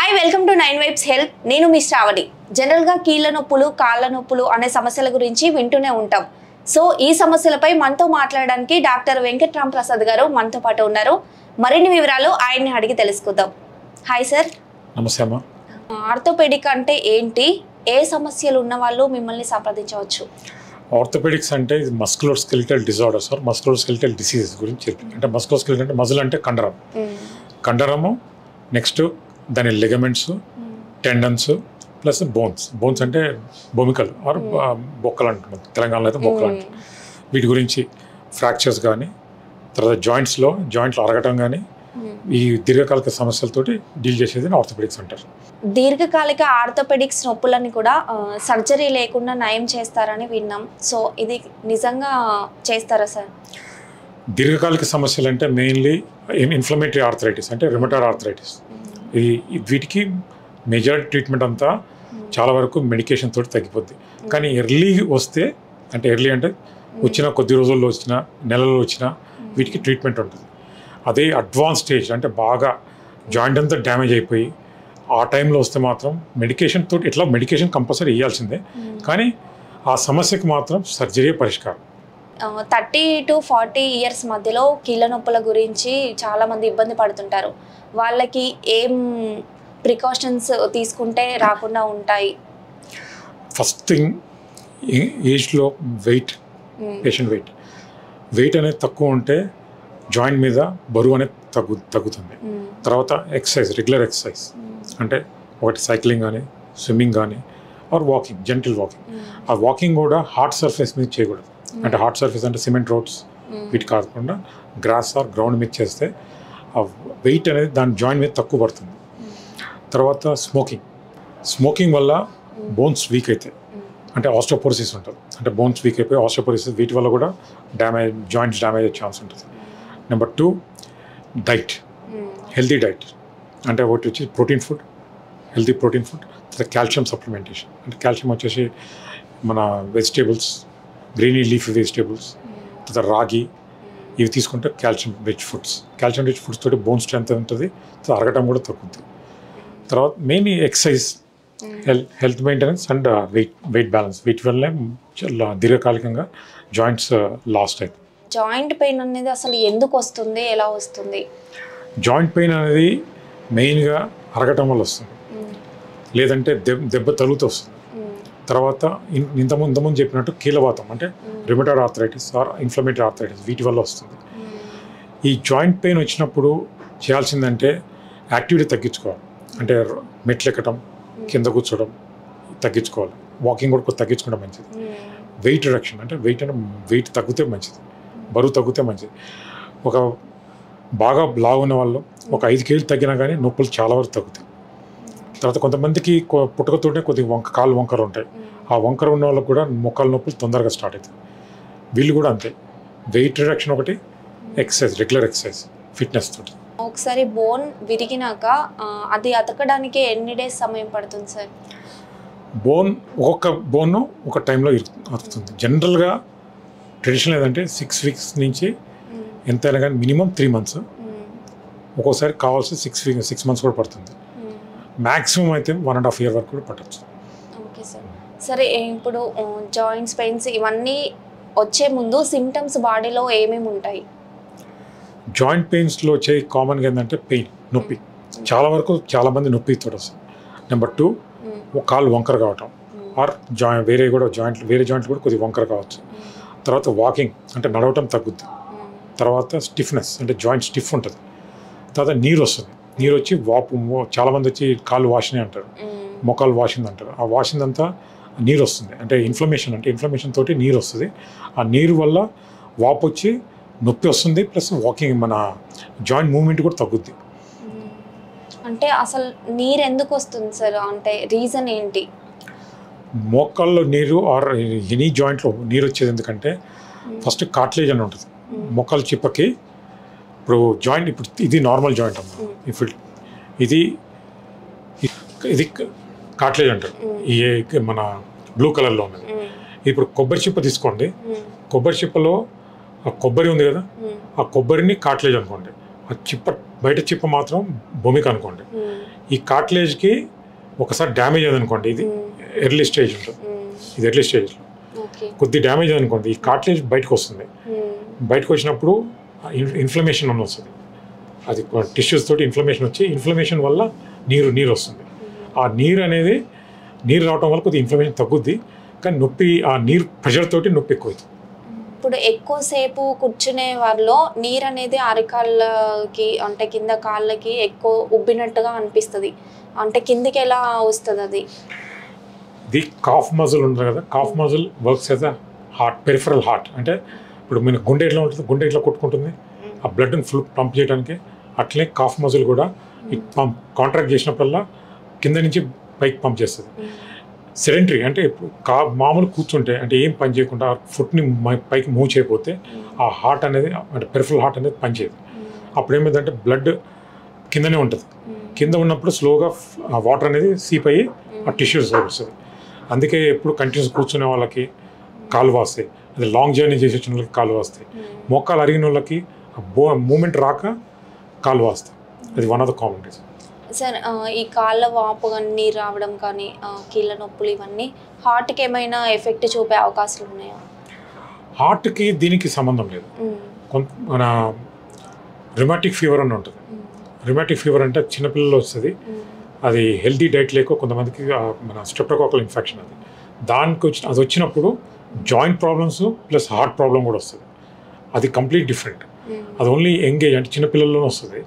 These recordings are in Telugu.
Hi welcome to 9 vibes health. నేను మీ శ్రావణి. జనరల్గా కీళ్ళ నొప్పులు, కాళ్ళ నొప్పులు అనే సమస్యల గురించి వింటూనే ఉంటాం. సో ఈ సమస్యలపై మనతో మాట్లాడడానికి డాక్టర్ వెంకట్రామ్ ప్రసాద్ గారు మనతో పాటు ఉన్నారు. మరిన్ని వివరాలు ఆయన్ని అడిగి తెలుసుకుందాం. Hi sir. నమస్తే అమ్మా. ఆర్థోపెడిక్ అంటే ఏంటి? ఏ సమస్యలు ఉన్న వాళ్ళు మిమ్మల్ని సంప్రదించవచ్చు? ఆర్థోపెడిక్స్ అంటే muscular skeletal disorders or muscular skeletal diseases గురించి చెప్పింది. అంటే మస్కులర్ స్కెలిటల్ అంటే మజిల్ అంటే కండరం, కండరము, నెక్స్ట్ దాని లిగమెంట్స్, టెండన్స్ ప్లస్ బోన్స్ అంటే బొమికలు ఆర్ బొక్కలు అంటున్నాం, తెలంగాణలో అయితే బొక్కలు అంటాం. వీటి గురించి ఫ్రాక్చర్స్ కానీ, తర్వాత జాయింట్లు అరగటం కానీ, ఈ దీర్ఘకాలిక సమస్యలతోటి డీల్ చేసేది ఆర్థోపెడిక్స్ అంటారు. దీర్ఘకాలిక ఆర్థోపెడిక్స్ నొప్పులని కూడా సర్జరీ లేకుండా నయం చేస్తారని విన్నాం. సో ఇది నిజంగా చేస్తారా సార్? దీర్ఘకాలిక సమస్యలు అంటే మెయిన్లీ ఇన్ఫ్లమేటరీ ఆర్థరైటిస్ అంటే రిమటాయిడ్ ఆర్థరైటిస్. వీటికి మేజర్ ట్రీట్మెంట్ అంతా చాలా వరకు మెడికేషన్ తోటి తగ్గిపోద్ది. కానీ ఎర్లీ వస్తే, అంటే ఎర్లీ అంటే వచ్చిన కొద్ది రోజుల్లో వచ్చినా, నెలలో వచ్చినా వీటికి ట్రీట్మెంట్ ఉంటుంది. అదే అడ్వాన్స్ స్టేజ్ అంటే బాగా జాయింట్ అంతా డ్యామేజ్ అయిపోయి ఆ టైంలో వస్తే మాత్రం మెడికేషన్ తోటి, ఇట్లా మెడికేషన్ కంపల్సరీ వేయాల్సిందే. కానీ ఆ సమస్యకు మాత్రం సర్జరీ పరిష్కారం. 30 to 40 ఇయర్స్ మధ్యలో కీళ్ళ నొప్పుల గురించి చాలామంది ఇబ్బంది పడుతుంటారు. వాళ్ళకి ఏం ప్రికాషన్స్ తీసుకుంటే రాకుండా ఉంటాయి? ఫస్ట్ థింగ్, ఏజ్లో పేషెంట్ వెయిట్ అనేది తక్కువ ఉంటే జాయింట్ మీద బరువు అనేది తగ్గుతుంది. తర్వాత రెగ్యులర్ ఎక్సర్సైజ్ అంటే ఒకటి సైక్లింగ్ కానీ, స్విమ్మింగ్ కానీ, ఆర్ వాకింగ్, జెంటిల్ వాకింగ్. ఆ వాకింగ్ కూడా హార్డ్ సర్ఫేస్ మీద చేయకూడదు. అంటే హార్డ్ సర్ఫేస్ అంటే సిమెంట్ రోడ్స్ వీటి కాకుండా గ్రాస్ ఆర్ గ్రౌండ్ మీద చేస్తే ఆ వెయిట్ అనేది దాని జాయింట్ మీద తక్కువ పడుతుంది. తర్వాత స్మోకింగ్ వల్ల బోన్స్ వీక్ అవుతాయి. అంటే ఆస్టియోపోరోసిస్ ఉంటుంది. అంటే బోన్స్ వీక్ అయిపోయి ఆస్టియోపోరోసిస్, వీటి వల్ల కూడా జాయింట్స్ డ్యామేజ్ అయ్యే ఛాన్స్ ఉంటుంది. Number 2, diet, healthy diet. అంటే ఒకటి వచ్చి హెల్తీ ప్రోటీన్ ఫుడ్. తర్వాత కాల్షియం సప్లిమెంటేషన్. అంటే కాల్షియం వచ్చేసి మన వెజిటేబుల్స్, గ్రీనీ లీఫీ వెజిటేబుల్స్, తర్వాత రాగి, ఇవి తీసుకుంటే కాల్షియం రిచ్ ఫుడ్స్ తోటి బోన్ స్ట్రెంత్ ఉంటుంది, అరగటం కూడా తగ్గుతుంది. తర్వాత main exercise, health maintenance and weight balance. వీటి వల్లే దీర్ఘకాలికంగా జాయింట్స్ లాస్ట్ అవుతుంది. జాయింట్ పెయిన్ అనేది అసలు ఎందుకు వస్తుంది, ఎలా వస్తుంది? జాయింట్ పెయిన్ అనేది మెయిన్గా అరగటం వల్ల వస్తుంది, లేదంటే దెబ్బ తగులుతూ వస్తుంది. తర్వాత ఇంతకుముందు చెప్పినట్టు కీలవాతం అంటే rheumatoid arthritis are inflammatory arthritis, వీటి వల్ల వస్తుంది. ఈ జాయింట్ పెయిన్ వచ్చినప్పుడు చేయాల్సిందంటే యాక్టివిటీ తగ్గించుకోవాలి. అంటే మెట్లు ఎక్కడం, కింద కూర్చోవడం తగ్గించుకోవాలి. వాకింగ్ కూడా తగ్గించుకోవడం మంచిది. వెయిట్ రిడక్షన్ అంటే వెయిట్ తగ్గితే మంచిది, బరువు తగ్గితే మంచిది. ఒక బాగా లావున్న వాళ్ళు ఒక 5 kg తగ్గినా కానీ నొప్పులు చాలా వరకు తగ్గుతాయి. తర్వాత కొంతమందికి పుట్టుకతోనే కొద్దిగా కాళ్ళు వంకర ఉంటాయి. ఆ వంకర ఉన్న వాళ్ళకి కూడా మొక్కల నొప్పులు తొందరగా స్టార్ట్ అవుతాయి. వీళ్ళు కూడా అంతే. వెయిట్ రిడక్షన్ ఒకటి, రెగ్యులర్ ఎక్సర్సైజ్, ఫిట్నెస్ తోటి. ఒకసారి బోన్ విరిగినాక అది అతకడానికి ఎన్ని డేస్ సమయం పడుతుంది సార్? ఒక్కొక్క బోన్ ఒక టైంలో అతుకుతుంది. జనరల్గా ట్రెడిషనల్ ఏదంటే 6 weeks నుంచి ఎంతైనా కానీ మినిమం 3 months, ఒక్కోసారి కావాల్సి 6 months కూడా పడుతుంది. మ్యాక్సిమం అయితే 1.5 year వరకు కూడా పట్టచ్చు. Okay sir. సరే, ఇప్పుడు జాయింట్స్ పెయిన్స్ ఇవన్నీ వచ్చే ముందు సిమ్టమ్స్ బాడీలో ఏమేమి ఉంటాయి? జాయింట్ పెయిన్స్లో వచ్చే కామన్గా ఏంటంటే నొప్పి. చాలామంది నొప్పితో వస్తుంది. నెంబర్ 2, కాళ్ళు వంకర కావటం ఆర్ వేరే జాయింట్లు కూడా కొద్దిగా వంకర కావచ్చు. తర్వాత వాకింగ్ అంటే నడవటం తగ్గుద్ది. తర్వాత స్టిఫ్నెస్ అంటే జాయింట్ స్టిఫ్ ఉంటుంది. తర్వాత నీరు వస్తుంది. నీరు వచ్చి చాలామంది వచ్చి కాళ్ళు వాషింగ్ అంటారు, మొక్కలు వాషింగ్ అంటారు. ఆ వాషింగ్ అంతా నీరు వస్తుంది. అంటే ఇన్ఫ్లమేషన్ తోటి నీరు వస్తుంది. ఆ నీరు వల్ల వాపు వచ్చి నొప్పి వస్తుంది, ప్లస్ వాకింగ్ మన జాయింట్ మూవ్మెంట్ కూడా తగ్గుద్ది. అంటే అసలు నీరు ఎందుకు వస్తుంది సార్? అంటే రీజన్ ఏంటి? మోకాల్లో నీరు ఆర్ ఎనీ జాయింట్లో నీరు వచ్చేది ఎందుకంటే ఫస్ట్ కార్టిలేజ్ అని ఉంటుంది మోకాల చిప్పకి. ఇప్పుడు ఇది నార్మల్ జాయింట్ అమ్మా. ఇప్పుడు ఇది కార్టిలేజ్ అంటారు, ఈ మన బ్లూ కలర్లో ఉన్నది. ఇప్పుడు కొబ్బరి చిప్ప తీసుకోండి. కొబ్బరి చిప్పలో ఆ కొబ్బరి ఉంది కదా, ఆ కొబ్బరిని కార్టిలేజ్ అనుకోండి. ఆ చిప్ప బయట చిప్ప మాత్రం భూమికి అనుకోండి. ఈ కార్టిలేజ్కి ఒకసారి డ్యామేజ్ అయిందనుకోండి, ఇది ఎర్లీ స్టేజ్ ఉంటుంది, ఇది ఎర్లీ స్టేజ్లో కొద్ది డ్యామేజ్ అనుకోండి, ఈ కార్టిలేజ్ బయటకు వస్తుంది. బయటకు వచ్చినప్పుడు ఇన్ఫ్లమేషన్ అని వస్తుంది, అది టిష్యూస్ తోటి ఇన్ఫ్లమేషన్ వచ్చి ఇన్ఫ్లమేషన్ వల్ల నీరు వస్తుంది. ఆ నీరు అనేది నీరు రావడం వల్ల కొద్దిగా ఇన్ఫ్లమేషన్ తగ్గుద్ది, కానీ నొప్పి ఆ నీరు ప్రెషర్ తోటి నొప్పి ఎక్కువ అవుతుంది. ఇప్పుడు ఎక్కువసేపు కూర్చునే వారిలో నీరు అనేది అరికాళ్ళకి అంటే కింద కాళ్ళకి ఎక్కువ ఉబ్బినట్టుగా అనిపిస్తుంది, అంటే కిందికి ఎలా వస్తుంది అది? ది కాఫ్ మజిల్ ఉంటుంది కదా, cough muscle works as a heart, peripheral heart. అంటే ఇప్పుడు మన గుండె ఎట్లా ఉంటుంది, గుండె ఎట్లా కొట్టుకుంటుంది ఆ బ్లడ్ని ఫుల్ పంప్ చేయడానికి, అట్లే కాఫ్ మజిల్ కూడా ఈ పంప్ కాంట్రాక్ట్ చేసినప్పుడల్లా కింద నుంచి పైకి పంప్ చేస్తుంది. సెడెంటరీ అంటే ఇప్పుడు మామూలు కూర్చుంటే అంటే ఏం పని చేయకుండా ఫుట్ని పైకి మూవ్ చేయకపోతే ఆ హార్ట్ అనేది అంటే పెరిఫరల్ హార్ట్ అనేది పనిచేయదు. అప్పుడు ఏమైందంటే బ్లడ్ కిందనే ఉంటుంది, కింద ఉన్నప్పుడు స్లోగా వాటర్ అనేది సీప్ అయ్యి ఆ టిష్యూస్ వస్తుంది. అందుకే ఎప్పుడు కంటిన్యూస్ కూర్చునే వాళ్ళకి కాలు వాస్తాయి, అది లాంగ్ జర్నీ చేసి వచ్చిన వాళ్ళకి కాలు వాస్తాయి, మోకాలు అరిగిన వాళ్ళకి మూమెంట్ రాక కాలు వాస్తాయి. అది one of the common reason. Sir ఈ కాళ్ళ వాపు కానీ నీరు రావడం కానీ కీళ్ళ నొప్పులు ఇవన్నీ హార్ట్కి ఏమైనా ఎఫెక్ట్ చూపే అవకాశాలు ఉన్నాయా? హార్ట్కి దీనికి సంబంధం లేదు. మన రిమాటిక్ ఫీవర్ అని ఉంటుంది. రిమాటిక్ ఫీవర్ అంటే చిన్నపిల్లల్లో వస్తుంది, అది హెల్తీ డైట్ లేక కొంతమందికి మన స్ట్రెప్టోకాకల్ ఇన్ఫెక్షన్ అది దానికి అది వచ్చినప్పుడు joint problems plus heart problem కూడా వస్తుంది. అది కంప్లీట్ డిఫరెంట్. అది ఓన్లీ ఎంగేజ్ అంటే చిన్నపిల్లల్లోనే వస్తుంది.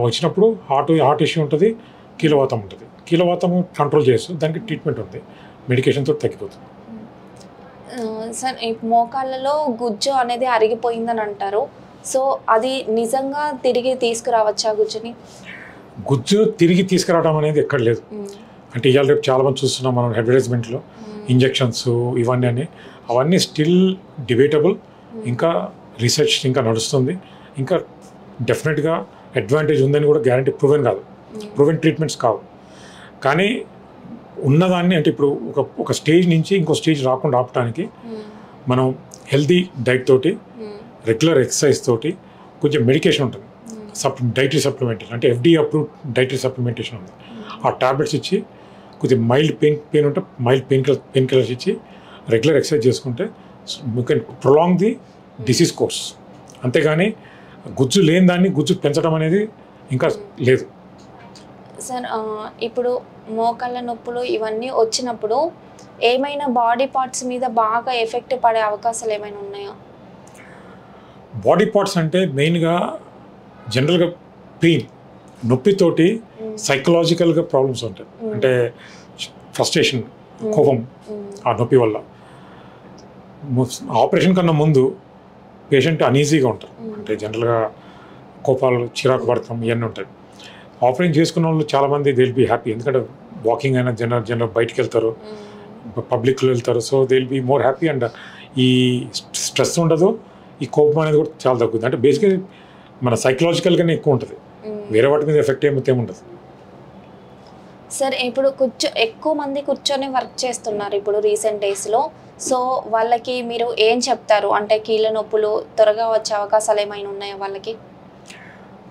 వచ్చినప్పుడు హార్ట్ ఇష్యూ ఉంటుంది, కీలవాతం ఉంటుంది. కీలవాతం కంట్రోల్ చేస్తూ దానికి ట్రీట్మెంట్ ఉంది, మెడికేషన్తో తగ్గిపోతుంది. సార్ ఈ మోకాళ్ళలో గుజ్జు అనేది అరిగిపోయిందని అంటారు, సో అది నిజంగా తిరిగి తీసుకురావచ్చా గుజ్జుని? గుజ్జు తిరిగి తీసుకురావడం అనేది ఎక్కడ లేదు. అంటే ఇవాళ రేపు చాలామంది చూస్తున్నాం మనం అడ్వర్టైజ్మెంట్లో ఇంజెక్షన్స్ ఇవన్నీ అని, అవన్నీ స్టిల్ డిబేటబుల్. ఇంకా రీసెర్చ్ ఇంకా నడుస్తుంది, ఇంకా డెఫినెట్గా అడ్వాంటేజ్ ఉందని కూడా గ్యారంటీ ప్రూవెన్ కాదు, ప్రూవెన్ ట్రీట్మెంట్స్ కావు. కానీ ఉన్నదాన్ని అంటే ఇప్పుడు ఒక స్టేజ్ నుంచి ఇంకో స్టేజ్ రాకుండా ఆపడానికి మనం హెల్తీ డైట్ తోటి, రెగ్యులర్ ఎక్సర్సైజ్ తోటి, కొంచెం మెడికేషన్ ఉంటుంది, డైటరీ సప్లిమెంటేషన్ అంటే FDA అప్రూవ్డ్ డైటరీ సప్లిమెంటేషన్ ఉంది. ఆ టాబ్లెట్స్ ఇచ్చి కొద్దిగా మైల్డ్ పెయిన్ ఉంటే మైల్డ్ పెయిన్ కిల్లర్స్ ఇచ్చి రెగ్యులర్ ఎక్సర్సైజ్ చేసుకుంటే you can prolong the disease course. అంతేగాని గుజ్జు లేని దాన్ని గుజ్జు పెంచడం అనేది ఇంకా లేదు. సార్ ఇప్పుడు మోకాళ్ళ నొప్పులు ఇవన్నీ వచ్చినప్పుడు ఏమైనా బాడీ పార్ట్స్ మీద బాగా ఎఫెక్ట్ పడే అవకాశాలు ఏమైనా ఉన్నాయా? బాడీ పార్ట్స్ అంటే మెయిన్గా జనరల్గా పెయిన్, నొప్పితోటి సైకలాజికల్గా ప్రాబ్లమ్స్ ఉంటాయి. అంటే ఫ్రస్ట్రేషన్, కోపం ఆ నొప్పి వల్ల. ఆపరేషన్ కన్నా ముందు పేషెంట్ అనీజీగా ఉంటారు, అంటే జనరల్గా కోపాలు, చిరాకు పడతాం ఇవన్నీ ఉంటాయి. ఆపరేషన్ చేసుకున్న వాళ్ళు చాలామంది దే విల్ బీ హ్యాపీ, ఎందుకంటే వాకింగ్ అయినా జనరల్ బయటికి వెళ్తారు, పబ్లిక్లో వెళ్తారు, so they will be more happy. And ఈ స్ట్రెస్ ఉండదు, ఈ కోపం అనేది కూడా చాలా తగ్గుతుంది. అంటే బేసిక్గా మన సైకలాజికల్గానే ఎక్కువ ఉంటుంది, వేరే వాటి మీద ఎఫెక్ట్ ఏముండదు. సార్ ఇప్పుడు ఎక్కువ మంది కూర్చొని వర్క్ చేస్తున్నారు ఇప్పుడు రీసెంట్ డేస్లో, సో వాళ్ళకి మీరు ఏం చెప్తారు? అంటే కీళ్ళ నొప్పులు త్వరగా వచ్చే అవకాశాలు ఏమైనా ఉన్నాయా వాళ్ళకి?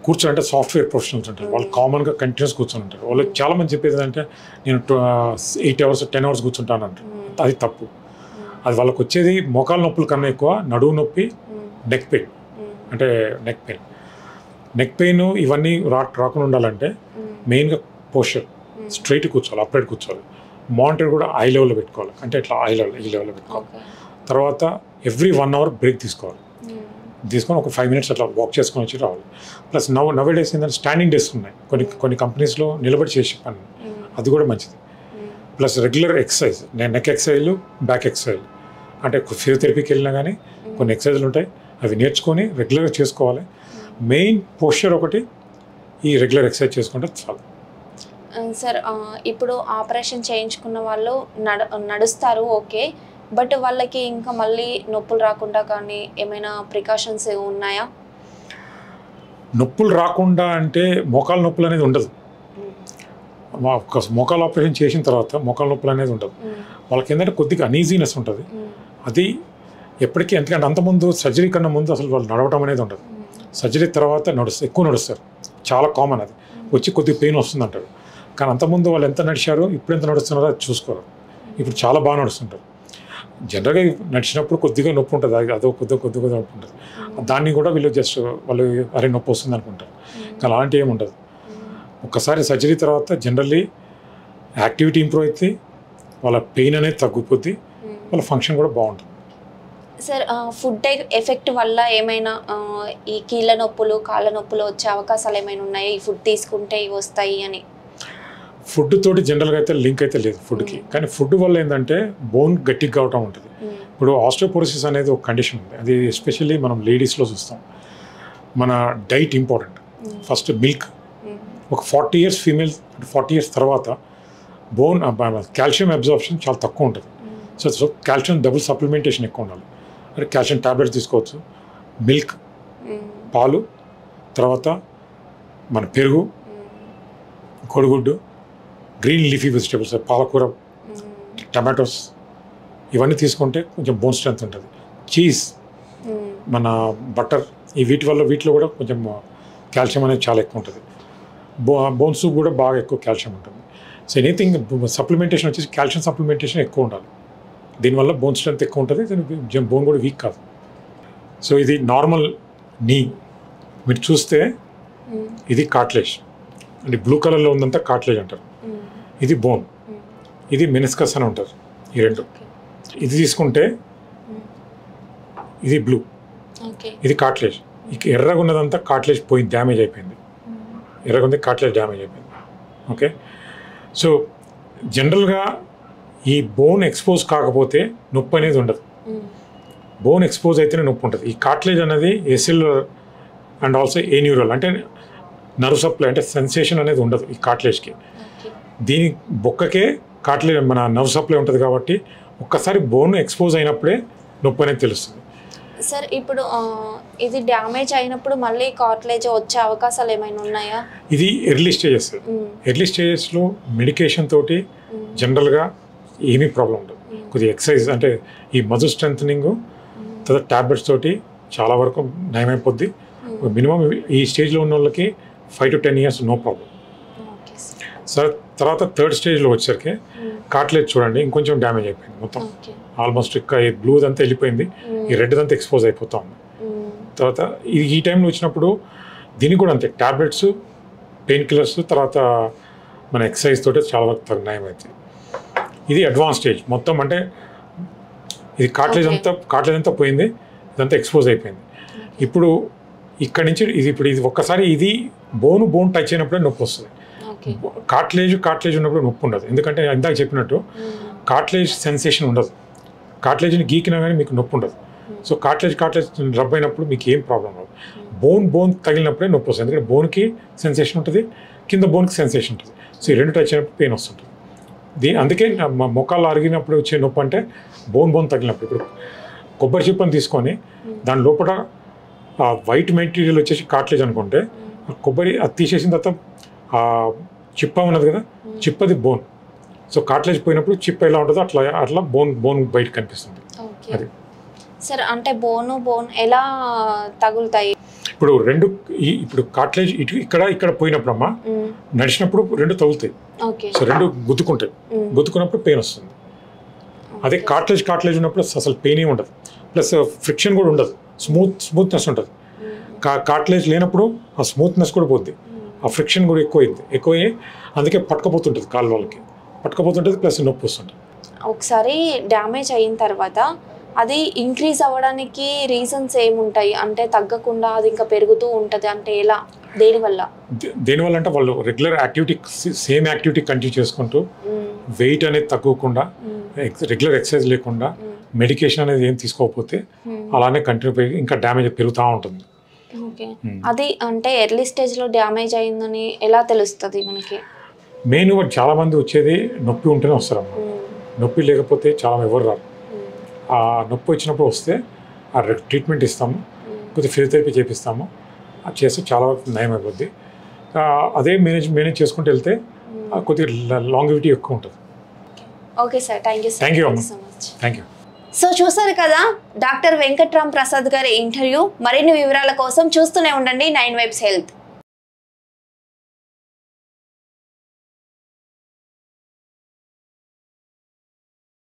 కూర్చొని అంటే సాఫ్ట్వేర్ ప్రొఫెషనల్స్ ఉంటారు, వాళ్ళు కామన్గా కంటిన్యూస్ కూర్చొని ఉంటారు. వాళ్ళకి చాలామంది చెప్పేది అంటే నేను 8 hours 10 hours కూర్చుంటాను అంటారు. అది తప్పు. అది వాళ్ళకి వచ్చేది మోకాల నొప్పుల కన్నా ఎక్కువ నడువు నొప్పి, నెక్ పెయిన్. అంటే నెక్ పెయిన్ ఇవన్నీ రాకుండా ఉండాలంటే మెయిన్గా పోస్చర్, స్ట్రైట్ కూర్చోవాలి, అప్రైట్ కూర్చోవాలి. మానిటర్ కూడా ఐ లెవెల్లో పెట్టుకోవాలి, అంటే ఇట్లా ఈ లెవెల్లో పెట్టుకోవాలి. తర్వాత ఎవ్రీ 1 hour బ్రేక్ తీసుకొని ఒక 5 minutes అట్లా వాక్ చేసుకొని వచ్చి రావాలి. ప్లస్ నవ్ డేస్ ఏంటంటే స్టాండింగ్ డెస్క్ ఉన్నాయి కొన్ని కంపెనీస్లో, నిలబడి చేసే పని, అది కూడా మంచిది. Plus regular exercise, neck exercise, back exercise, అంటే ఫిజియోథెరపీకి వెళ్ళినా కానీ కొన్ని ఎక్సర్సైజ్లు ఉంటాయి, అవి నేర్చుకొని రెగ్యులర్గా చేసుకోవాలి. మెయిన్ పోస్చర్ ఒకటి, ఈ రెగ్యులర్ ఎక్సర్సైజ్ చేసుకుంటే చాలు. సార్ ఇప్పుడు ఆపరేషన్ చేయించుకున్న వాళ్ళు నడుస్తారు, ఓకే, బట్ వాళ్ళకి ఇంకా మళ్ళీ నొప్పులు రాకుండా కానీ ఏమైనా ప్రికాషన్స్ ఉన్నాయా? నొప్పులు రాకుండా అంటే మోకాల నొప్పులు అనేది ఉండదు. మోకాల ఆపరేషన్ చేసిన తర్వాత మోకాల నొప్పులు అనేది ఉండదు. వాళ్ళకి ఏంటంటే కొద్దిగా అనీజీనెస్ ఉంటుంది. అది ఎప్పటికీ, ఎందుకంటే అంతకుముందు సర్జరీ కన్నా ముందు అసలు వాళ్ళు నడవటం అనేది ఉండదు. సర్జరీ తర్వాత ఎక్కువ నడుస్తారు, చాలా కామన్. అది వచ్చి కొద్దిగా పెయిన్ వస్తుంది అంటారు. కానీ అంతకుముందు వాళ్ళు ఎంత నడిచారో ఇప్పుడు ఎంత నడుస్తున్నారో అది చూసుకోరు. ఇప్పుడు చాలా బాగా నడుస్తుంటారు. జనరల్గా నడిచినప్పుడు కొద్దిగా నొప్పి ఉంటుంది, అదో కొద్దిగా నొప్పి ఉంటుంది. దాన్ని కూడా వీళ్ళు జస్ట్ వాళ్ళు అరే నొప్పి వస్తుంది అనుకుంటారు. కానీ అలాంటి ఏమి ఉండదు. ఒక్కసారి సర్జరీ తర్వాత జనరల్లీ యాక్టివిటీ ఇంప్రూవ్ అవుతుంది, వాళ్ళ పెయిన్ అనేది తగ్గిపోద్ది, వాళ్ళ ఫంక్షన్ కూడా బాగుంటుంది. సార్ ఫుడ్ ఎఫెక్ట్ వల్ల ఏమైనా ఈ కీళ్ళ నొప్పులు కాళ్ళ నొప్పులు వచ్చే అవకాశాలు ఏమైనా ఉన్నాయా? ఈ ఫుడ్ తీసుకుంటే ఇవి వస్తాయి అని? ఫుడ్ తోటి జనరల్గా అయితే లింక్ అయితే లేదు ఫుడ్కి. కానీ ఫుడ్ వల్ల ఏంటంటే బోన్ గట్టిగా కావటం ఉంటుంది. ఇప్పుడు ఆస్టియోపోరోసిస్ అనేది ఒక కండిషన్ ఉంది, అది ఎస్పెషల్లీ మనం లేడీస్లో చూస్తాం. మన డైట్ ఇంపార్టెంట్. First milk. ఒక 40 years ఫీమేల్ 40 years తర్వాత బోన్ కాల్షియం అబ్జార్ప్షన్ చాలా తక్కువ ఉంటుంది. సో కాల్షియం డబుల్ సప్లిమెంటేషన్ ఎక్కువ ఉండాలి. అంటే కాల్షియం ట్యాబ్లెట్స్ తీసుకోవచ్చు, మిల్క్, పాలు, తర్వాత మన పెరుగు, కోడిగుడ్డు, గ్రీన్ లీఫీ వెజిటేబుల్స్, పాలకూర, టమాటోస్, ఇవన్నీ తీసుకుంటే కొంచెం బోన్ స్ట్రెంత్ ఉంటుంది. చీజ్, మన బటర్, వీటిలో కూడా కొంచెం కాల్షియం అనేది చాలా ఎక్కువ ఉంటుంది. బోన్ సూప్ కూడా బాగా ఎక్కువ కాల్షియం ఉంటుంది. సో ఎనీథింగ్ సప్లిమెంటేషన్ వచ్చేసి కాల్షియం సప్లిమెంటేషన్ ఎక్కువ ఉండాలి. దీనివల్ల బోన్ స్ట్రెంత్ ఎక్కువ ఉంటుంది, బోన్ కూడా వీక్ కాదు. సో ఇది నార్మల్ నీ. మీరు చూస్తే ఇది కార్ట్లేజ్, అంటే బ్లూ కలర్లో ఉందంతా కార్ట్లేజ్ అంటారు. ఇది బోన్, ఇది మెనిస్కస్ అని ఉంటారు. ఈ రెండు. ఇది తీసుకుంటే ఇది బ్లూ, ఇది కార్ట్లేజ్. ఇక ఎర్రగా ఉన్నదంతా కార్ట్లేజ్ పోయింది, డ్యామేజ్ అయిపోయింది. ఎర్రగా ఉంది కార్ట్లేజ్ డ్యామేజ్ అయిపోయింది. ఓకే. సో జనరల్గా ఈ బోన్ ఎక్స్పోజ్ కాకపోతే నొప్పి అనేది ఉండదు. బోన్ ఎక్స్పోజ్ అయితేనే నొప్పి ఉంటుంది. ఈ కార్ట్లేజ్ అనేది ఎసిల్లర్ అండ్ ఆల్సో ఏ న్యూరల్, అంటే నర్వ్ సప్లై, అంటే సెన్సేషన్ అనేది ఉండదు ఈ కార్ట్లేజ్కి. దీని బొక్కకే కార్ట్లేజ్ మన నర్వ్ సప్లై ఉంటుంది కాబట్టి ఒక్కసారి బోన్ ఎక్స్పోజ్ అయినప్పుడే నొప్పి అనేది తెలుస్తుంది. సార్ ఇప్పుడు ఇది డ్యామేజ్ అయినప్పుడు మళ్ళీ కార్ట్లేజ్ వచ్చే అవకాశాలు ఏమైనా ఉన్నాయా? ఇది ఎర్లీ స్టేజెస్. ఎర్లీ స్టేజెస్లో మెడికేషన్ తోటి జనరల్గా ఏమీ ప్రాబ్లం ఉండదు. కొద్దిగా ఎక్సర్సైజ్, అంటే ఈ మజిల్ స్ట్రెంథనింగ్ తర్వాత ట్యాబ్లెట్స్ తోటి చాలా వరకు నయమైపోద్ది. మినిమం ఈ స్టేజ్లో ఉన్న వాళ్ళకి 5 to 10 years no problem. Sir తర్వాత థర్డ్ స్టేజ్లో వచ్చేసరికి కార్ట్లేజ్ చూడండి ఇంకొంచెం డ్యామేజ్ అయిపోయింది. మొత్తం ఆల్మోస్ట్ ఇక్కడ ఈ బ్లూ అంతా వెళ్ళిపోయింది, ఈ రెడ్ అంతా ఎక్స్పోజ్ అయిపోతా ఉంది. తర్వాత ఈ టైంలో వచ్చినప్పుడు దీనికి కూడా అంతే, ట్యాబ్లెట్స్, పెయిన్ కిల్లర్స్, తర్వాత మన ఎక్సర్సైజ్ తోటి చాలా వరకు నయం అవుతుంది. ఇది అడ్వాన్స్ స్టేజ్ మొత్తం. అంటే ఇది కార్ట్లేజ్ అంతా పోయింది, ఇదంతా ఎక్స్పోజ్ అయిపోయింది. ఇప్పుడు ఇక్కడ నుంచి ఇది ఒక్కసారి ఇది బోన్ టచ్ అయినప్పుడే నొప్పి వస్తుంది. కార్ట్లేజ్ ఉన్నప్పుడు నొప్పి ఉండదు, ఎందుకంటే ఇందాక చెప్పినట్టు కార్ట్లేజ్ సెన్సేషన్ ఉండదు. కార్ట్లేజ్ని గీకినా కానీ మీకు నొప్పి ఉండదు. సో కార్ట్లేజ్ రబ్ అయినప్పుడు మీకు ఏం ప్రాబ్లం రాదు. బోన్ తగిలినప్పుడే నొప్పి వస్తుంది, ఎందుకంటే బోన్కి సెన్సేషన్ ఉంటుంది, కింద బోన్కి సెన్సేషన్ ఉంటుంది. సో ఈ రెండు టచ్ అయినప్పుడు పెయిన్ వస్తుంటుంది. అందుకే మొక్కలు అరిగినప్పుడు వచ్చే నొప్పి అంటే బోన్ తగిలినప్పుడు. ఇప్పుడు కొబ్బరి చిప్పని తీసుకొని దాని లోపల వైట్ మెటీరియల్ వచ్చేసి కార్ట్లేజ్ అనుకుంటే, కొబ్బరి అది తీసేసిన తర్వాత ఆ చిప్ప ఉన్నది కదా, చిప్పది బోన్. సో కార్ట్లేజ్ పోయినప్పుడు చిప్ప ఎలా ఉంటుందో అట్లా బోన్ బయట కనిపిస్తుంది. అది సార్ అంటే బోన్ ఎలా తగులుతాయి? ఇప్పుడు కార్ట్లేజ్ ఇక్కడ పోయినప్పుడు అమ్మా నడిచినప్పుడు రెండు తగులుతాయి. సో రెండు గుద్దుకున్నప్పుడు పెయిన్ వస్తుంది. అదే కార్ట్లేజ్ ఉన్నప్పుడు అసలు పెయిన్ ఏమి ఉండదు, ప్లస్ ఫ్రిక్షన్ కూడా ఉండదు, స్మూత్నెస్ ఉంటుంది. కార్ట్లేజ్ లేనప్పుడు ఆ స్మూత్నెస్ కూడా పోద్ది, ఆ ఫ్రిక్షన్ కూడా ఎక్కువయ్యి అందుకే పట్టుకపోతుంటుంది, కాళ్ళ వాళ్ళకి పట్టుకపోతుంటుంది, ప్లస్ నొప్పి వస్తుంటుంది. ఒకసారి డ్యామేజ్ అయిన తర్వాత అది ఇంక్రీజ్ అవ్వడానికి రీజన్స్ ఏముంటాయి? అంటే తగ్గకుండా అది ఇంకా పెరుగుతూ ఉంటుంది అంటే ఎలా, దేనివల్ల అంటే వాళ్ళు regular activity, same activity continue చేసుకుంటూ వెయిట్ అనేది తగ్గకుండా, రెగ్యులర్ ఎక్సర్సైజ్ లేకుండా, మెడికేషన్ అనేది ఏం తీసుకోకపోతే అలానే కంటిన్యూ పోయి ఇంకా డ్యామేజ్ పెరుగుతూ ఉంటుంది. ఓకే. అది అంటే ఎర్లీ స్టేజ్లో డ్యామేజ్ అయిందని ఎలా తెలుస్తుంది మనకి? మెయిన్ చాలా మంది వచ్చేది నొప్పి ఉంటేనే వస్తారమ్మా. నొప్పి లేకపోతే చాలా ఎవరు రారు. ఆ నొప్పి వచ్చినప్పుడు వస్తే ఆ ట్రీట్మెంట్ ఇస్తాము, కొద్దిగా ఫిజియోథెరపీ చేపిస్తాము, అది చేస్తే చాలా వరకు నయం అయిపోద్ది. అదే మేనేజ్ చేసుకుంటూ వెళ్తే కొద్దిగా లాంగివిటీ ఎక్కువ ఉంటుంది. Okay sir, thank you so much. Thank you. So చూసారు కదా డాక్టర్ వెంకట్రామ్ ప్రసాద్ గారి ఇంటర్వ్యూ. మరిన్ని వివరాల కోసం చూస్తూనే ఉండండి 9 Vibes Health.